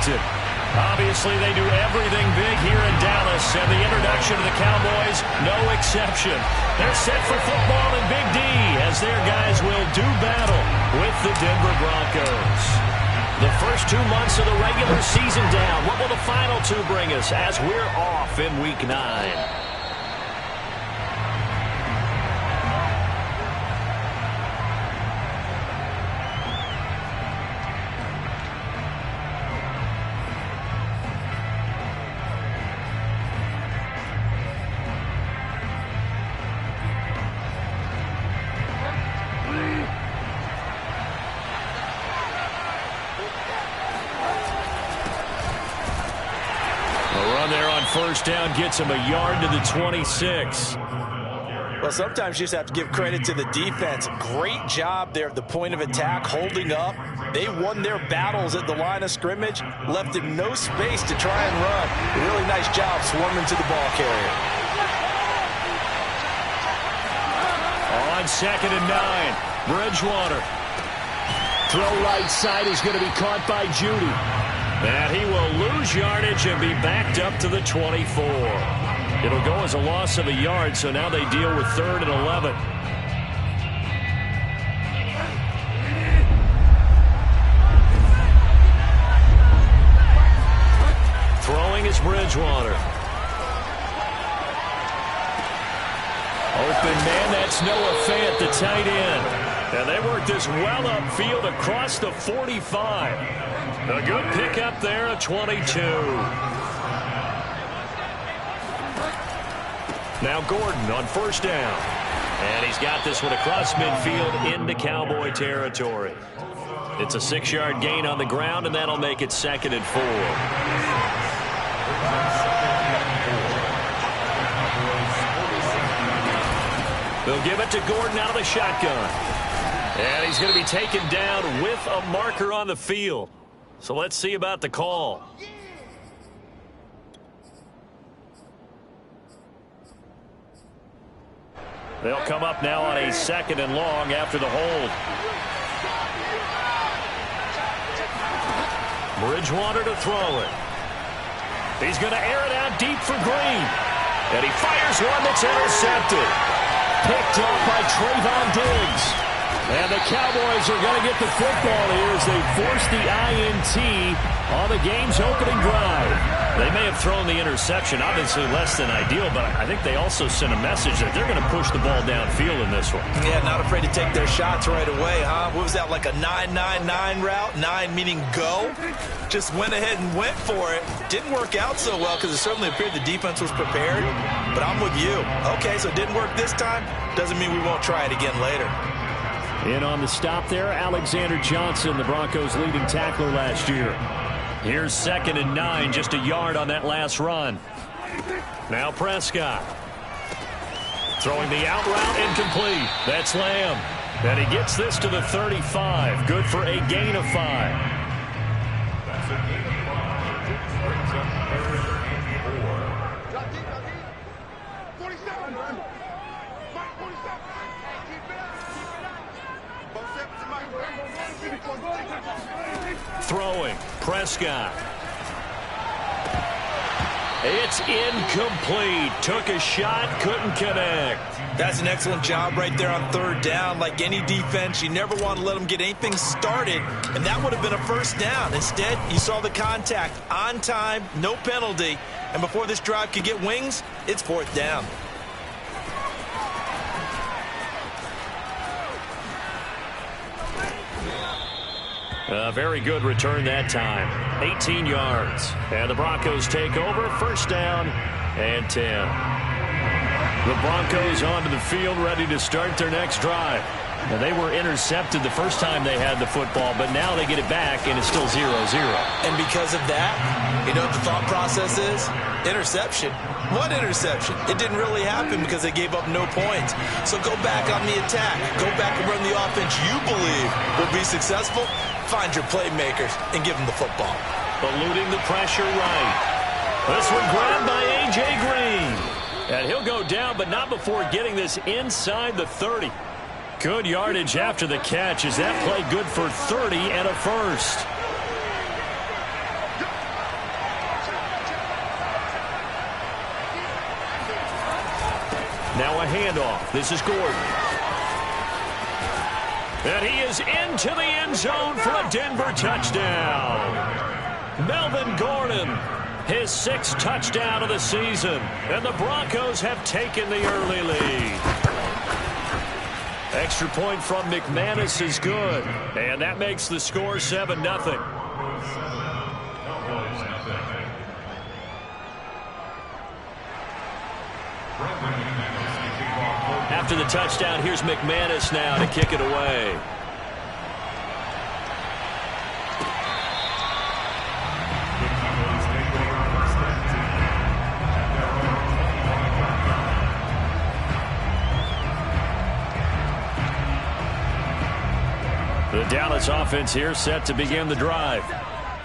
intercepted. Obviously, they do everything big here in Dallas, and the introduction of the Cowboys, no exception. They're set for football in Big D as their guys will do battle with the Denver Broncos. The first 2 months of the regular season down. What will the final 2 bring us as we're off in Week 9? First down gets him a yard to the 26. Well, sometimes you just have to give credit to the defense. Great job there at the point of attack, holding up. They won their battles at the line of scrimmage, left him no space to try and run. Really nice job swarming to the ball carrier. On 2nd and 9, Bridgewater. Throw right side is going to be caught by Judy. And he will lose yardage and be backed up to the 24. It'll go as a loss of a yard, so now they deal with 3rd and 11. Throwing is Bridgewater. Open man, that's Noah Fant, the tight end. And they work this well upfield across the 45. A good pickup there at 22. Now Gordon on first down. And he's got this one across midfield into Cowboy territory. It's a 6-yard gain on the ground, and that'll make it 2nd and 4. They'll give it to Gordon out of the shotgun. And he's going to be taken down with a marker on the field. So let's see about the call. They'll come up now on a 2nd and long after the hold. Bridgewater to throw it. He's going to air it out deep for Green. And he fires one that's intercepted. Picked off by Trayvon Diggs. And the Cowboys are going to get the football here as they force the INT on the game's opening drive. They may have thrown the interception, obviously less than ideal, but I think they also sent a message that they're going to push the ball downfield in this one. Yeah, not afraid to take their shots right away, huh? What was that, like a 9-9-9 route? 9 meaning go? Just went ahead and went for it. Didn't work out so well because it certainly appeared the defense was prepared, but I'm with you. Okay, so it didn't work this time. Doesn't mean we won't try it again later. In on the stop there, Alexander Johnson, the Broncos' leading tackler last year. Here's 2nd and 9, just a yard on that last run. Now Prescott. Throwing the out route, incomplete. That's Lamb. And he gets this to the 35. Good for a gain of 5. Throwing, Prescott. It's incomplete. Took a shot, couldn't connect. That's an excellent job right there on 3rd down. Like any defense, you never want to let them get anything started, and that would have been a first down. Instead, you saw the contact on time, no penalty, and before this drive could get wings, it's 4th down. A very good return that time. 18 yards. And the Broncos take over. First down and 10. The Broncos onto the field ready to start their next drive. And they were intercepted the first time they had the football, but now they get it back, and it's still 0-0. And because of that, you know what the thought process is? Interception. What interception? It didn't really happen because they gave up no points. So go back on the attack. Go back and run the offense you believe will be successful. Find your playmakers and give them the football. Eluding the pressure right. This one grabbed by A.J. Green. And he'll go down, but not before getting this inside the 30. Good yardage after the catch. Is that play good for 30 and a first? Now a handoff. This is Gordon. And he is into the end zone for a Denver touchdown. Melvin Gordon, his 6th touchdown of the season. And the Broncos have taken the early lead. Extra point from McManus is good. And that makes the score 7-0. After the touchdown, here's McManus now to kick it away. The Dallas offense here set to begin the drive.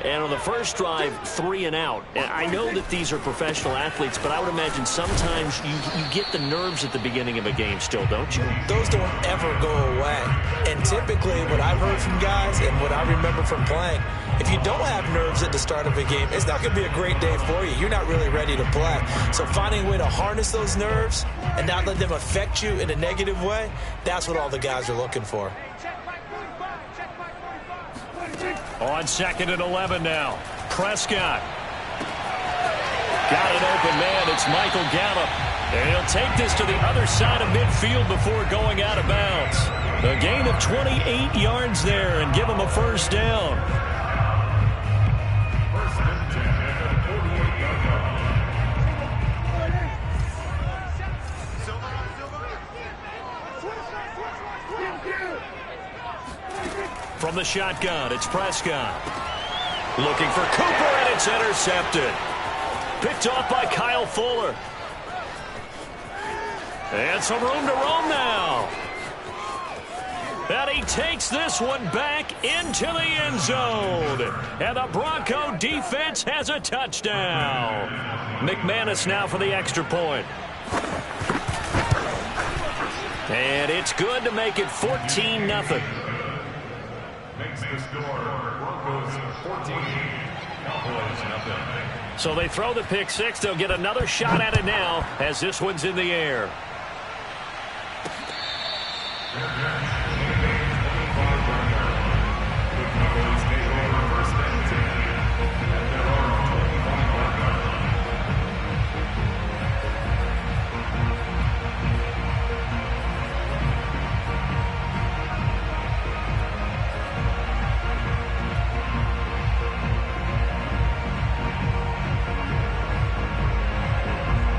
And on the first drive, 3 and out. And I know that these are professional athletes, but I would imagine sometimes you get the nerves at the beginning of a game still, don't you? Those don't ever go away. And typically what I've heard from guys and what I remember from playing, if you don't have nerves at the start of a game, it's not going to be a great day for you. You're not really ready to play. So finding a way to harness those nerves and not let them affect you in a negative way, that's what all the guys are looking for. On 2nd and 11 now. Prescott. Got an open man. It's Michael Gallup. And he'll take this to the other side of midfield before going out of bounds. A gain of 28 yards there and give him a first down. From the shotgun, it's Prescott. Looking for Cooper, and it's intercepted. Picked off by Kyle Fuller. And some room to roam now. And he takes this one back into the end zone. And the Bronco defense has a touchdown. McManus now for the extra point. And it's good to make it 14-0. Makes the score Broncos 14, Cowboys 0. So they throw the pick 6. They'll get another shot at it now as this one's in the air.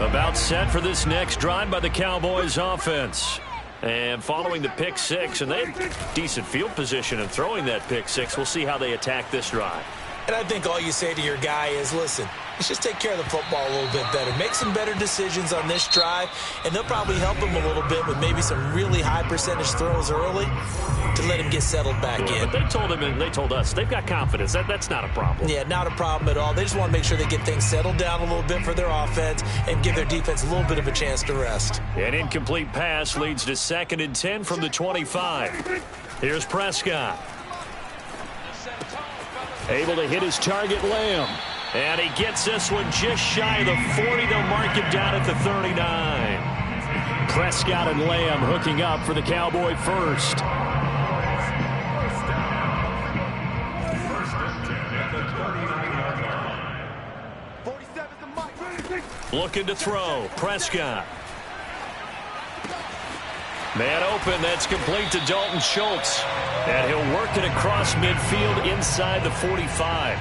About set for this next drive by the Cowboys offense. And following the pick 6, and they have decent field position in throwing that pick 6. We'll see how they attack this drive. And I think all you say to your guy is, listen, let's just take care of the football a little bit better. Make some better decisions on this drive, and they'll probably help him a little bit with maybe some really high percentage throws early to let him get settled back in. But they told him and they told us they've got confidence. That's not a problem. Yeah, not a problem at all. They just want to make sure they get things settled down a little bit for their offense and give their defense a little bit of a chance to rest. An incomplete pass leads to 2nd and 10 from the 25. Here's Prescott. Able to hit his target, Lamb. And he gets this one just shy of the 40. They'll mark him down at the 39. Prescott and Lamb hooking up for the Cowboy first. Looking to throw. Prescott. Man open, that's complete to Dalton Schultz. And he'll work it across midfield inside the 45.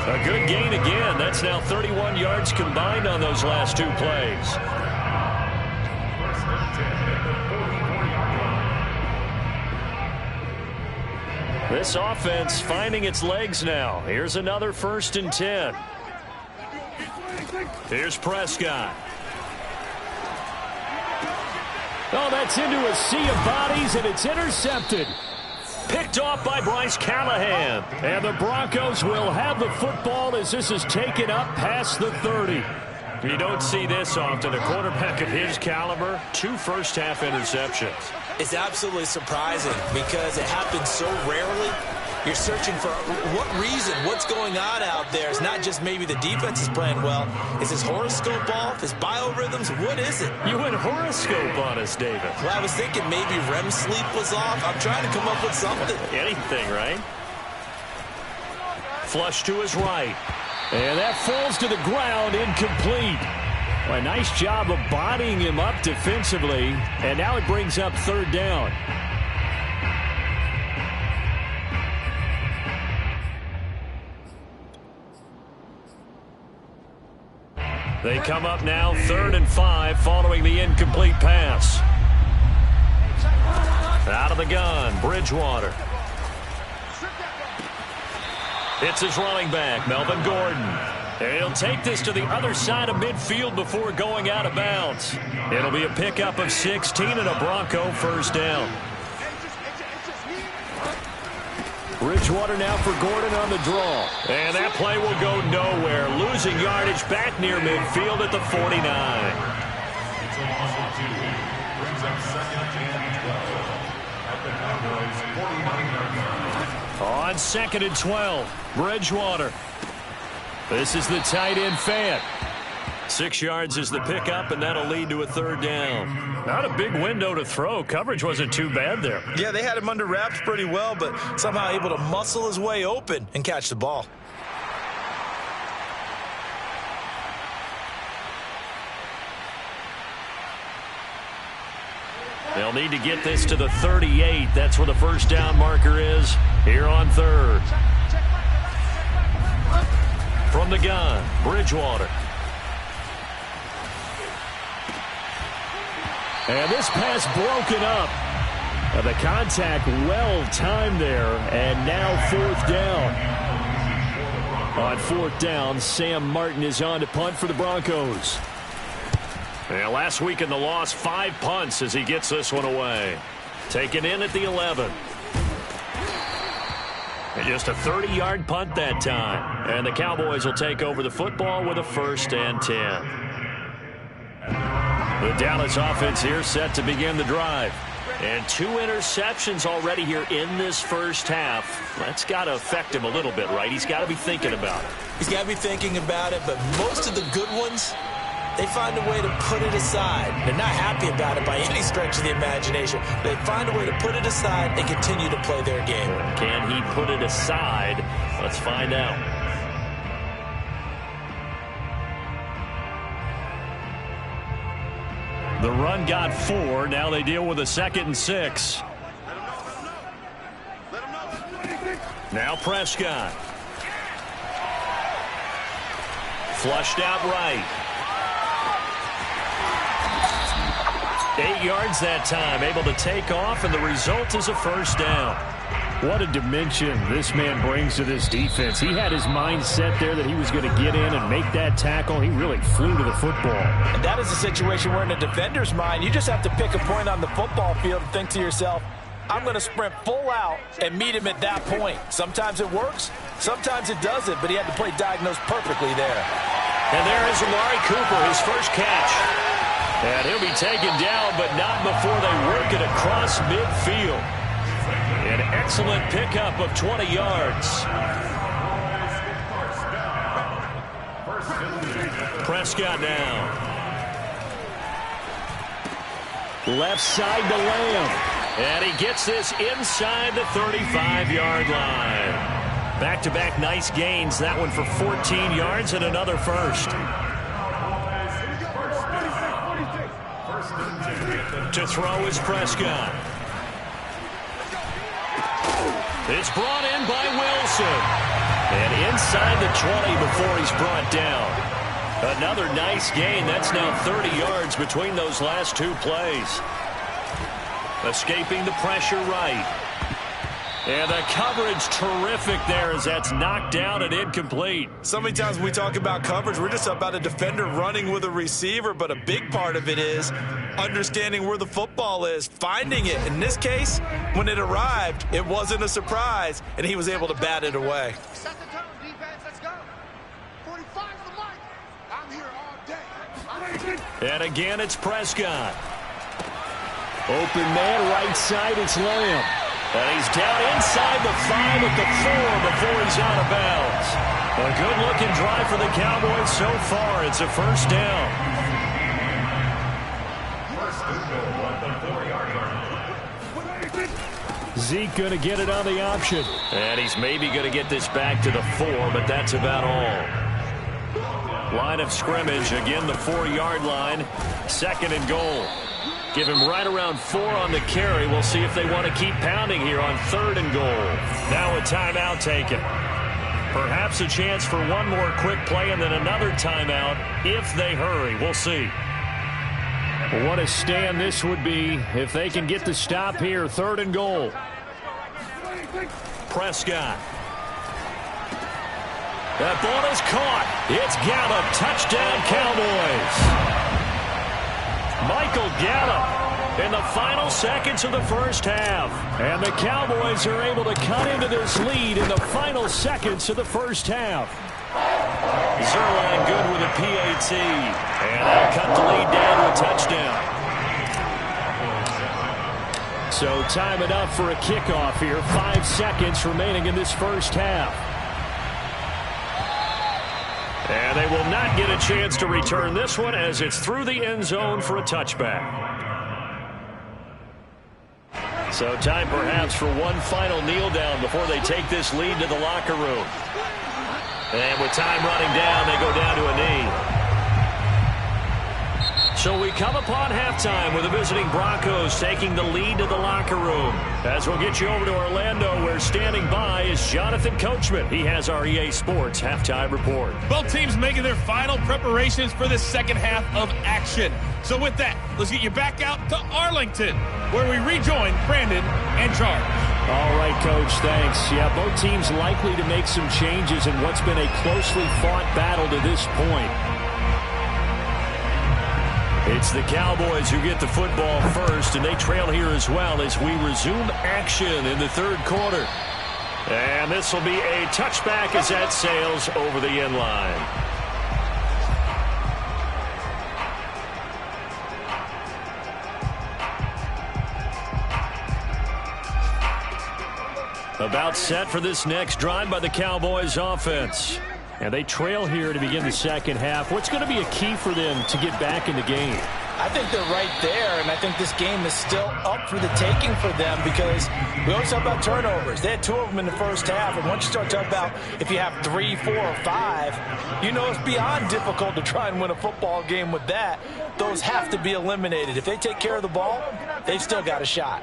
A good gain again. That's now 31 yards combined on those last 2 plays. This offense finding its legs now. Here's another 1st and 10. Here's Prescott. Oh, that's into a sea of bodies, and it's intercepted. Picked off by Bryce Callahan. And the Broncos will have the football as this is taken up past the 30. You don't see this often. A quarterback of his caliber, 2 first-half interceptions. It's absolutely surprising because it happens so rarely. You're searching for what reason, what's going on out there. It's not just maybe the defense is playing well. Is his horoscope off? His biorhythms? What is it? You went horoscope on us, David. Well, I was thinking maybe REM sleep was off. I'm trying to come up with something. Anything, right? Flush to his right. And that falls to the ground, incomplete. Well, a nice job of bodying him up defensively. And now it brings up third down. They come up now 3rd and 5 following the incomplete pass. Out of the gun, Bridgewater. It's his running back, Melvin Gordon. And he'll take this to the other side of midfield before going out of bounds. It'll be a pickup of 16 and a Bronco first down. Bridgewater now for Gordon on the draw. And that play will go nowhere. Losing yardage back near midfield at the 49. On 2nd and 12, Bridgewater. This is the tight end Fant. 6 yards is the pickup, and that'll lead to a third down. Not a big window to throw. Coverage wasn't too bad there. Yeah, they had him under wraps pretty well, but somehow able to muscle his way open and catch the ball. They'll need to get this to the 38. That's where the first down marker is here on 3rd. From the gun, Bridgewater. And this pass broken up. The contact well timed there. And now 4th down. On 4th down, Sam Martin is on to punt for the Broncos. And last week in the loss, 5 punts as he gets this one away. Taken in at the 11. And just a 30-yard punt that time. And the Cowboys will take over the football with a 1st and 10. The Dallas offense here set to begin the drive. And 2 interceptions already here in this first half. That's got to affect him a little bit, right? He's got to be thinking about it. He's got to be thinking about it, but most of the good ones, they find a way to put it aside. They're not happy about it by any stretch of the imagination. They find a way to put it aside and continue to play their game. Can he put it aside? Let's find out. The run got 4. Now they deal with a 2nd and 6. Now Prescott. Flushed out right. 8 yards that time. Able to take off, and the result is a first down. What a dimension this man brings to this defense. He had his mind set there that he was going to get in and make that tackle. He really flew to the football. And that is a situation where in a defender's mind, you just have to pick a point on the football field and think to yourself, I'm going to sprint full out and meet him at that point. Sometimes it works, sometimes it doesn't, but he had to play diagnose perfectly there. And there is Amari Cooper, his first catch. And he'll be taken down, but not before they work it across midfield. An excellent pickup of 20 yards. Prescott now. Left side to Lamb. And he gets this inside the 35-yard line. Back-to-back nice gains. That one for 14 yards and another first. To throw is Prescott. It's brought in by Wilson. And inside the 20 before he's brought down. Another nice gain. That's now 30 yards between those last 2 plays. Escaping the pressure right. And the coverage terrific there as that's knocked down and incomplete. So many times when we talk about coverage, we're just about a defender running with a receiver, but a big part of it is understanding where the football is, finding it. In this case, when it arrived, it wasn't a surprise, and he was able to bat it away. Set the tone, defense. Let's go. 45 on the mic. I'm here all day. And again, it's Prescott. Open man, right side, it's Lamb. And he's down inside the 5 at the 4 before he's out of bounds. A good-looking drive for the Cowboys so far. It's a first down. Zeke going to get it on the option. And he's maybe going to get this back to the 4, but that's about all. Line of scrimmage, again the 4-yard line. Second and goal. Give him right around 4 on the carry. We'll see if they want to keep pounding here on 3rd and goal. Now a timeout taken. Perhaps a chance for one more quick play and then another timeout if they hurry. We'll see. What a stand this would be if they can get the stop here. 3rd and goal. Prescott. That ball is caught. It's Gallup. Touchdown, Cowboys. Michael Gallup in the final seconds of the first half. And the Cowboys are able to cut into this lead in the final seconds of the first half. Zerline good with a PAT. And they'll cut the lead down to a touchdown. So time enough for a kickoff here. 5 seconds remaining in this first half. And they will not get a chance to return this one as it's through the end zone for a touchback. So time perhaps for one final kneel down before they take this lead to the locker room. And with time running down, they go down to a knee. So we come upon halftime with the visiting Broncos taking the lead to the locker room. As we'll get you over to Orlando, where standing by is Jonathan Coachman. He has our EA Sports halftime report. Both teams making their final preparations for the second half of action. So with that, let's get you back out to Arlington, where we rejoin Brandon and Charles. All right, Coach, thanks. Yeah, both teams likely to make some changes in what's been a closely fought battle to this point. It's the Cowboys who get the football first, and they trail here as well as we resume action in the 3rd quarter. And this will be a touchback as that sails over the end line. About set for this next drive by the Cowboys offense. And they trail here to begin the second half. What's going to be a key for them to get back in the game? I think they're right there, and I think this game is still up for the taking for them because we always talk about turnovers. They had 2 of them in the first half, and once you start talking about if you have 3, 4, or 5, you know it's beyond difficult to try and win a football game with that. Those have to be eliminated. If they take care of the ball, they've still got a shot.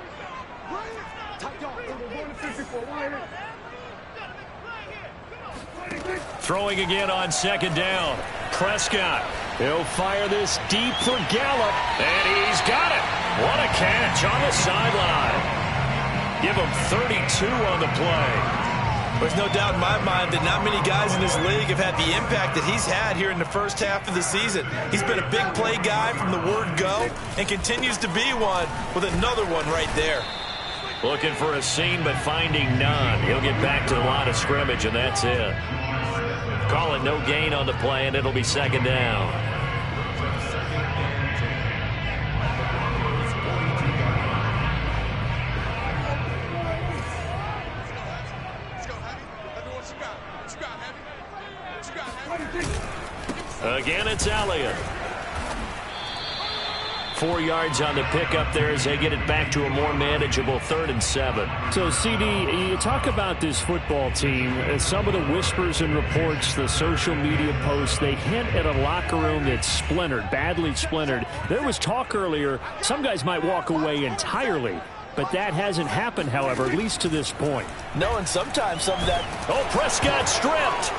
Throwing again on 2nd down. Prescott. He'll fire this deep for Gallup. And he's got it. What a catch on the sideline. Give him 32 on the play. There's no doubt in my mind that not many guys in this league have had the impact that he's had here in the first half of the season. He's been a big play guy from the word go and continues to be one with another one right there. Looking for a seam but finding none. He'll get back to the line of scrimmage, and that's it. Call it no gain on the play, and it'll be 2nd down. Again, it's Elliott. 4 yards on the pickup there as they get it back to a more manageable 3rd and 7. So, CD, you talk about this football team. Some of the whispers and reports, the social media posts, they hint at a locker room that's splintered, badly splintered. There was talk earlier, some guys might walk away entirely. But that hasn't happened, however, at least to this point. No, and sometimes some of that... Oh, Prescott stripped.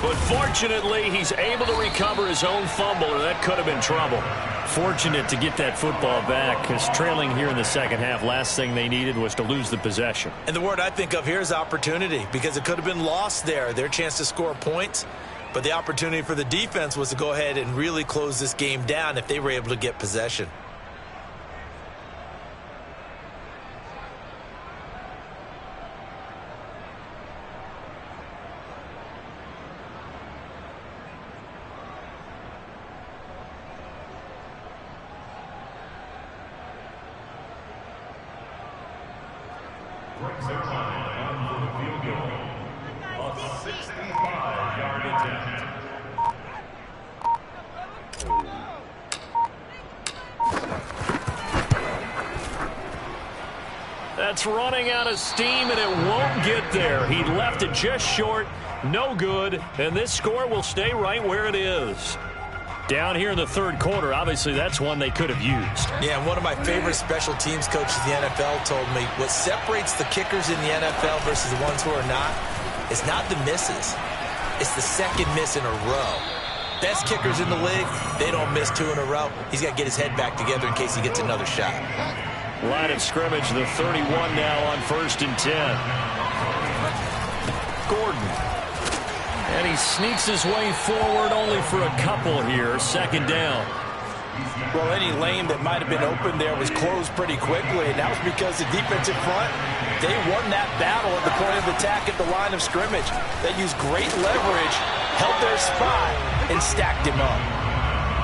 But fortunately, he's able to recover his own fumble, or that could have been trouble. Fortunate to get that football back, because trailing here in the second half, last thing they needed was to lose the possession. And the word I think of here is opportunity, because it could have been lost there, their chance to score points. But the opportunity for the defense was to go ahead and really close this game down if they were able to get possession. Carolina on for the field goal. A 65-yard attempt. That's running out of steam, and it won't get there. He left it just short. No good. And this score will stay right where it is. Down here in the third quarter, obviously that's one they could have used. Yeah, and one of my favorite special teams coaches in the NFL told me what separates the kickers in the NFL versus the ones who are not is not the misses. It's the second miss in a row. Best kickers in the league, they don't miss 2 in a row. He's got to get his head back together in case he gets another shot. Line of scrimmage, the 31 now on 1st and 10. Gordon. And he sneaks his way forward only for a couple here. 2nd down. Well, any lane that might have been open there was closed pretty quickly, and that was because the defensive front, they won that battle at the point of attack at the line of scrimmage. They used great leverage, held their spot, and stacked him up.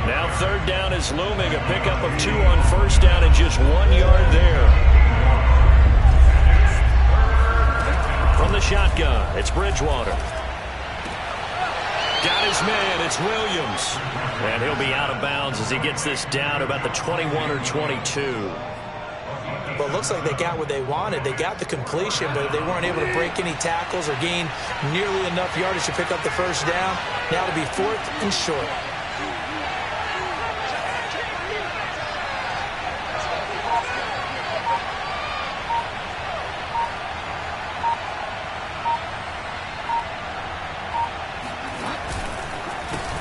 Now 3rd down is looming. A pickup of 2 on 1st down and just 1 yard there. From the shotgun, it's Bridgewater. Got his man, it's Williams. And he'll be out of bounds as he gets this down about the 21 or 22. Well, it looks like they got what they wanted. They got the completion, but they weren't able to break any tackles or gain nearly enough yardage to pick up the 1st down. Now to be 4th and short.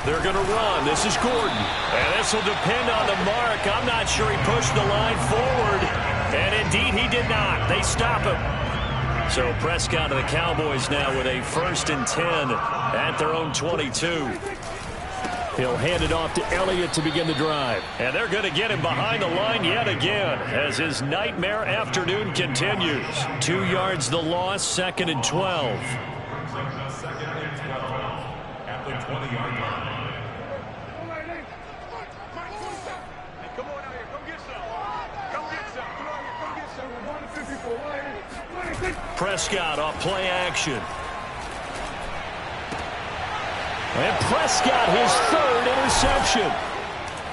They're going to run. This is Gordon. And this will depend on the mark. I'm not sure he pushed the line forward. And indeed, he did not. They stop him. So Prescott and the Cowboys now with a 1st and 10 at their own 22. He'll hand it off to Elliott to begin the drive. And they're going to get him behind the line yet again as his nightmare afternoon continues. 2 yards the loss, 2nd and 12. At the 20-yard line. Prescott off play action. And Prescott, his 3rd interception.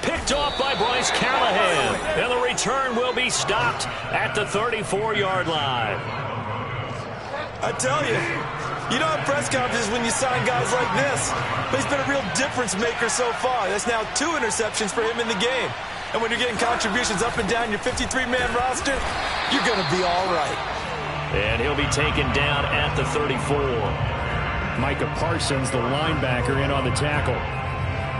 Picked off by Bryce Callahan. And the return will be stopped at the 34-yard line. I tell you, you don't have press conferences when you sign guys like this. But he's been a real difference maker so far. That's now 2 interceptions for him in the game. And when you're getting contributions up and down your 53-man roster, you're going to be all right. And he'll be taken down at the 34. Micah Parsons, the linebacker, in on the tackle.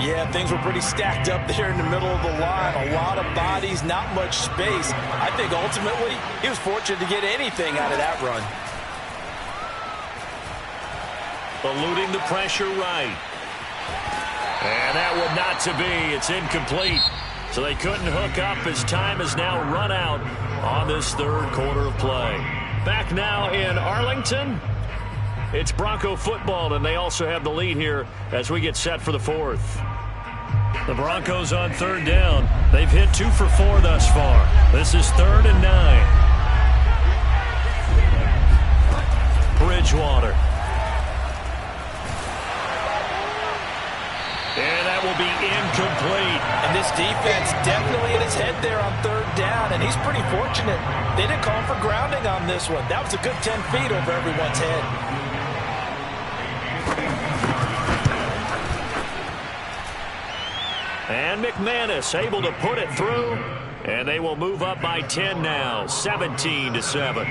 Yeah, things were pretty stacked up there in the middle of the line. A lot of bodies, not much space. I think ultimately he was fortunate to get anything out of that run. Eluding the pressure right. And that would not to be. It's incomplete. So they couldn't hook up as time is now run out on this 3rd quarter of play. Back now in Arlington. It's Bronco football, and they also have the lead here as we get set for the 4th. The Broncos on 3rd down. They've hit 2 for 4 thus far. This is 3rd and 9. Bridgewater. And that will be incomplete. And this defense definitely in his head there on 3rd down, and he's pretty fortunate. They didn't call for grounding on this one. That was a good 10 feet over everyone's head. And McManus able to put it through, and they will move up by 10 now, 17-7.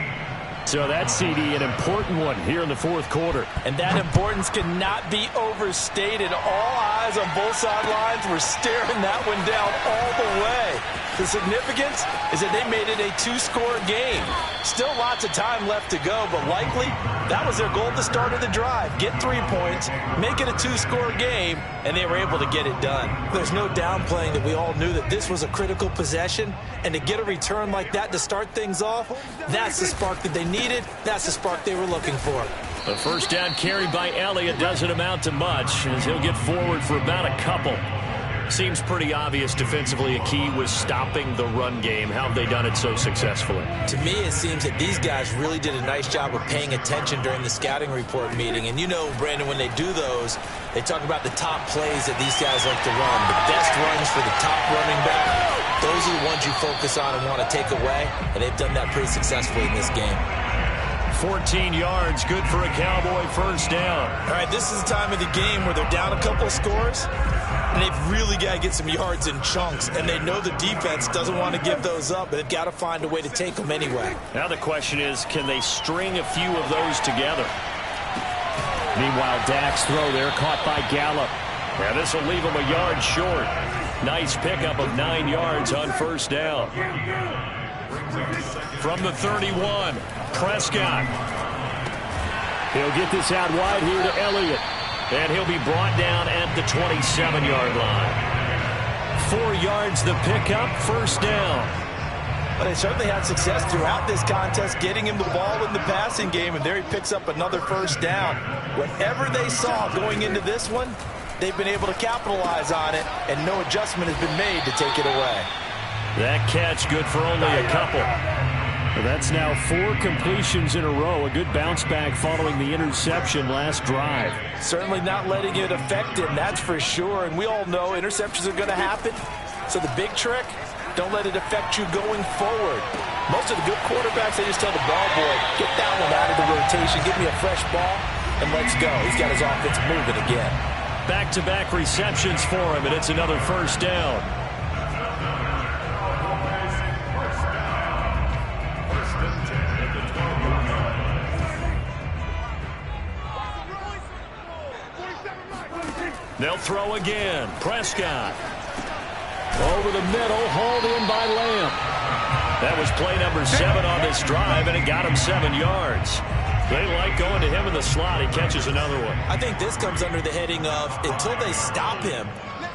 So that CD, an important one here in the 4th quarter. And that importance cannot be overstated. All eyes on both sidelines were staring that one down all the way. The significance is that they made it a 2-score game. Still lots of time left to go, but likely that was their goal at the start of the drive. Get 3 points, make it a 2-score game, and they were able to get it done. There's no downplaying that we all knew that this was a critical possession, and to get a return like that to start things off, that's the spark that they needed. That's the spark they were looking for. The 1st down carry by Elliott doesn't amount to much as he'll get forward for about a couple. Seems pretty obvious defensively a key was stopping the run game. How have they done it so successfully? To me, it seems that these guys really did a nice job of paying attention during the scouting report meeting. And you know, Brandon, when they do those, they talk about the top plays that these guys like to run. The best runs for the top running back. Those are the ones you focus on and want to take away. And they've done that pretty successfully in this game. 14 yards, good for a Cowboy first down. All right, this is the time of the game where they're down a couple of scores, and they've really got to get some yards in chunks, and they know the defense doesn't want to give those up, but they've got to find a way to take them anyway. Now the question is, can they string a few of those together? Meanwhile, Dak's throw there caught by Gallup. Now this will leave him a yard short. Nice pickup of 9 yards on first down. From the 31, Prescott. He'll get this out wide here to Elliott. And he'll be brought down at the 27-yard line. 4 yards the pickup, first down. But they certainly had success throughout this contest, getting him the ball in the passing game, and there he picks up another first down. Whatever they saw going into this one, they've been able to capitalize on it, and no adjustment has been made to take it away. That catch good for only a couple. Well, that's now 4 completions in a row. A good bounce back following the interception last drive. Certainly not letting it affect him, that's for sure. And we all know interceptions are going to happen. So the big trick, don't let it affect you going forward. Most of the good quarterbacks, they just tell the ball boy, get that one out of the rotation, give me a fresh ball, and let's go. He's got his offense moving again. Back-to-back receptions for him, and it's another first down. They'll throw again. Prescott. Over the middle, hauled in by Lamb. That was play number 7 on this drive, and it got him 7 yards. They like going to him in the slot. He catches another one. I think this comes under the heading of, until they stop him,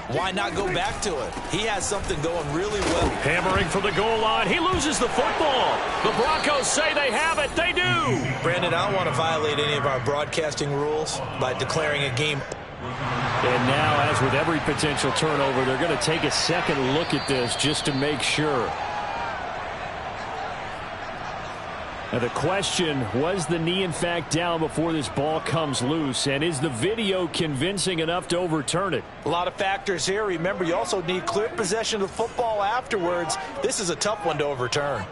why not go back to it? He has something going really well. Hammering for the goal line. He loses the football. The Broncos say they have it. They do. Brandon, I don't want to violate any of our broadcasting rules by declaring a game. And now, as with every potential turnover, they're going to take a second look at this just to make sure. Now the question, was the knee in fact down before this ball comes loose? And is the video convincing enough to overturn it? A lot of factors here. Remember, you also need clear possession of the football afterwards. This is a tough one to overturn.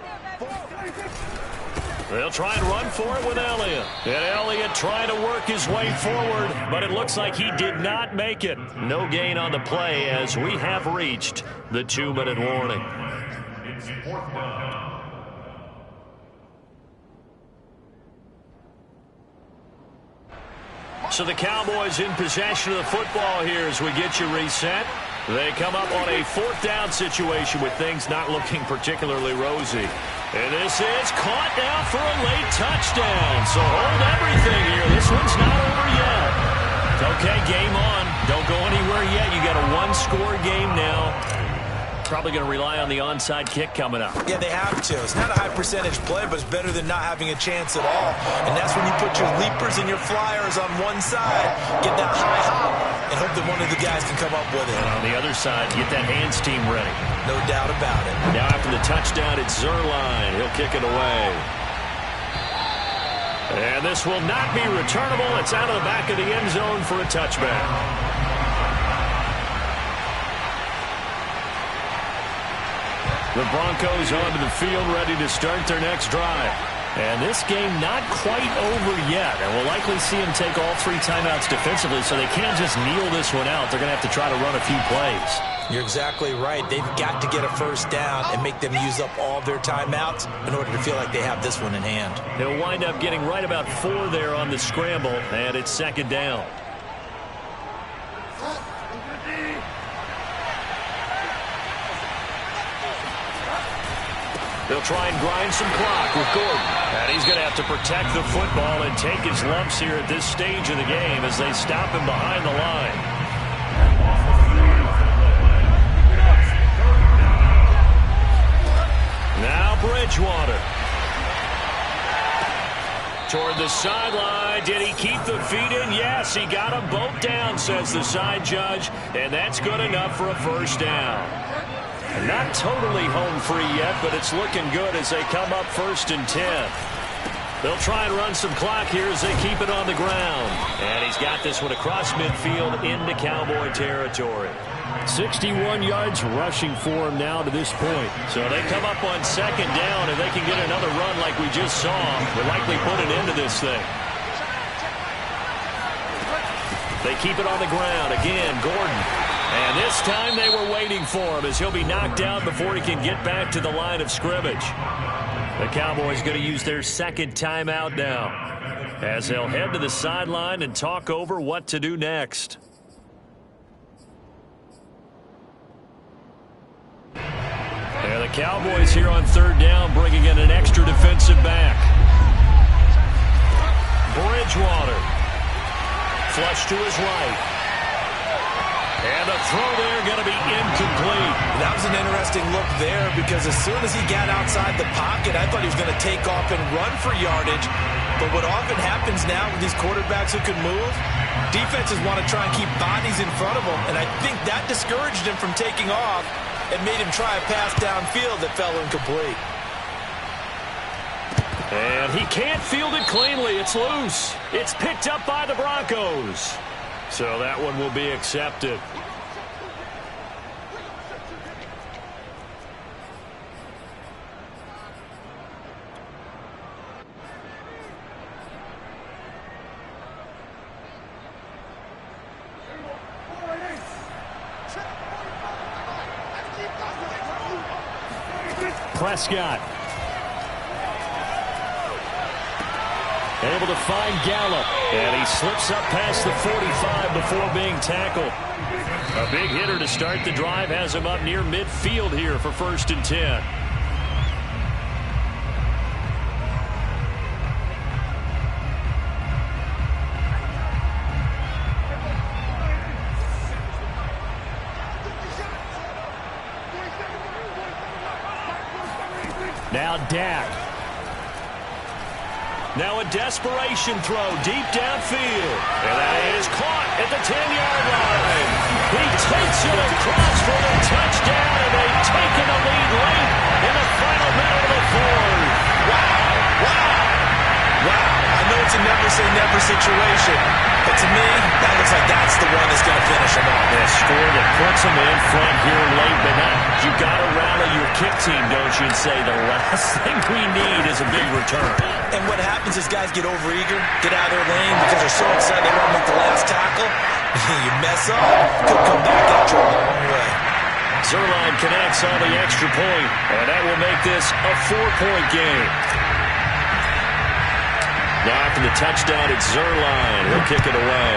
They'll try and run for it with Elliott. And Elliott trying to work his way forward, but it looks like he did not make it. No gain on the play as we have reached the 2-minute warning. It's 4th down. So the Cowboys in possession of the football here as we get you reset. They come up on a 4th down situation with things not looking particularly rosy. And this is caught now for a late touchdown. So hold everything here. This one's not over yet. Okay, game on. Don't go anywhere yet. You got a 1-score game now. Probably going to rely on the onside kick coming up. Yeah, they have to. It's not a high percentage play, but it's better than not having a chance at all. And that's when you put your leapers and your flyers on one side, get that high hop, and hope that one of the guys can come up with it. And on the other side, get that hands team ready. No doubt about it. Now after the touchdown, it's Zerline. He'll kick it away. And this will not be returnable. It's out of the back of the end zone for a touchback. The Broncos onto the field, ready to start their next drive. And this game not quite over yet. And we'll likely see them take all 3 timeouts defensively, so they can't just kneel this one out. They're going to have to try to run a few plays. You're exactly right. They've got to get a first down and make them use up all their timeouts in order to feel like they have this one in hand. They'll wind up getting right about 4 there on the scramble, and it's 2nd down. They'll try and grind some clock with Gordon. And he's going to have to protect the football and take his lumps here at this stage of the game as they stop him behind the line. Now Bridgewater. toward the sideline. Did he keep the feet in? Yes, he got them both down, says the side judge, and that's good enough for a first down. Not totally home free yet, but it's looking good as they come up 1st and 10. They'll try and run some clock here as they keep it on the ground. And he's got this one across midfield into Cowboy territory. 61 yards rushing for him now to this point. So they come up on 2nd down, and they can get another run like we just saw. They'll likely put an end to this thing. They keep it on the ground. Again, Gordon. And this time they were waiting for him as he'll be knocked down before he can get back to the line of scrimmage. The Cowboys going to use their 2nd timeout now as they'll head to the sideline and talk over what to do next. And the Cowboys here on 3rd down bringing in an extra defensive back. Bridgewater. Flush to his right. And the throw there going to be incomplete. That was an interesting look there because as soon as he got outside the pocket, I thought he was going to take off and run for yardage. But what often happens now with these quarterbacks who can move, defenses want to try and keep bodies in front of them. And I think that discouraged him from taking off and made him try a pass downfield that fell incomplete. And he can't field it cleanly. It's loose. It's picked up by the Broncos. So that one will be accepted. Prescott. Able to find Gallup. And he slips up past the 45 before being tackled. A big hitter to start the drive has him up near midfield here for 1st and 10. Now Dak. Now a desperation throw deep downfield. And that is caught at the 10-yard line. He takes it across for the touchdown, and they've taken the lead late in the final minute of the 4th. Wow, wow, wow. I know it's a never-say-never situation, but to me, that looks like that's the one that's going to finish them off. A score that puts them in front here late, but now you got to rally your kick team, don't you, and say the last thing we need is a big return. And what happens is guys get overeager, get out of their lane because they're so excited they want to make the last tackle. You mess up, could come back at you a long way. Zuerlein connects on the extra point, and that will make this a 4-point game. Now after the touchdown, it's Zuerlein. He'll kick it away.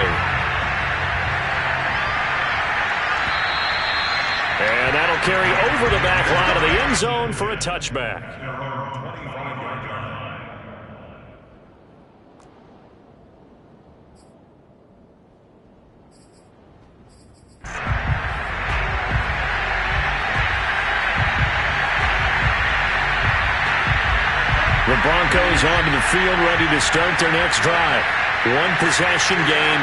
And that'll carry over the back line of the end zone for a touchback. The Broncos onto the field, ready to start their next drive. One possession game,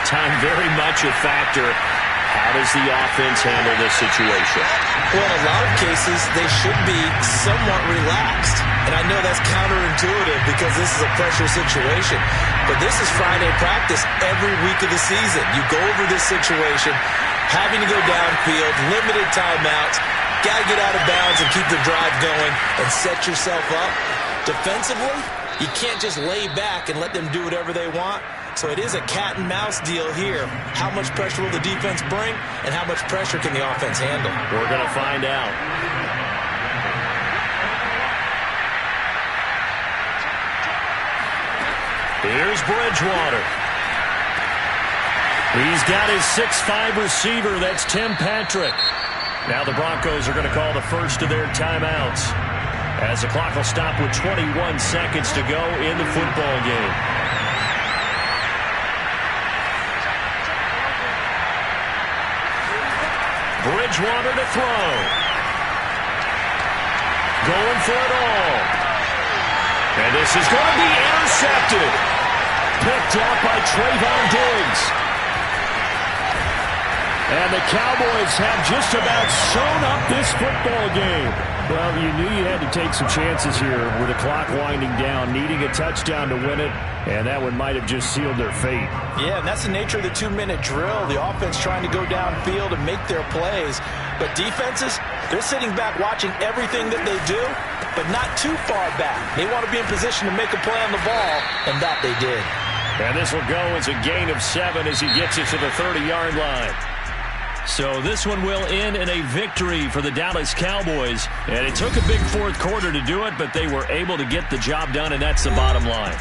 time very much a factor. How does the offense handle this situation? Well, in a lot of cases, they should be somewhat relaxed. And I know that's counterintuitive because this is a pressure situation. But this is Friday practice every week of the season. You go over this situation, having to go downfield, limited timeouts, got to get out of bounds and keep the drive going and set yourself up. Defensively, you can't just lay back and let them do whatever they want. So it is a cat and mouse deal here. How much pressure will the defense bring, and how much pressure can the offense handle? We're going to find out. Here's Bridgewater. He's got his 6'5" receiver. That's Tim Patrick. Now the Broncos are going to call the first of their timeouts, as the clock will stop with 21 seconds to go in the football game. Bridgewater to throw. Going for it all. And this is going to be intercepted. Picked out by Trayvon Diggs. And the Cowboys have just about sewn up this football game. Well, you knew you had to take some chances here with the clock winding down, needing a touchdown to win it, and that one might have just sealed their fate. Yeah, and that's the nature of the 2-minute drill. The offense trying to go downfield and make their plays. But defenses, they're sitting back watching everything that they do, but not too far back. They want to be in position to make a play on the ball, and that they did. And this will go as a gain of 7 as he gets it to the 30-yard line. So this one will end in a victory for the Dallas Cowboys. And it took a big fourth quarter to do it, but they were able to get the job done, and that's the bottom line.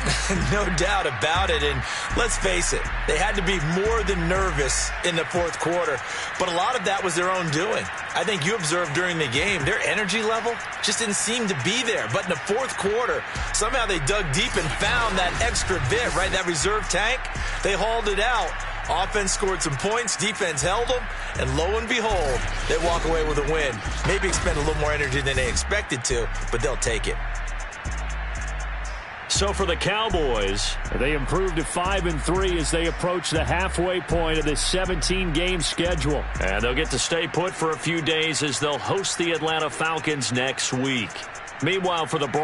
No doubt about it. And let's face it, they had to be more than nervous in the fourth quarter. But a lot of that was their own doing. I think you observed during the game, their energy level just didn't seem to be there. But in the fourth quarter, somehow they dug deep and found that extra bit, right? That reserve tank. They hauled it out. Offense scored some points, defense held them, and lo and behold, they walk away with a win. Maybe expend a little more energy than they expected to, but they'll take it. So for the Cowboys, they improved to 5-3 as they approach the halfway point of this 17-game schedule. And they'll get to stay put for a few days as they'll host the Atlanta Falcons next week. Meanwhile, for the Broncos,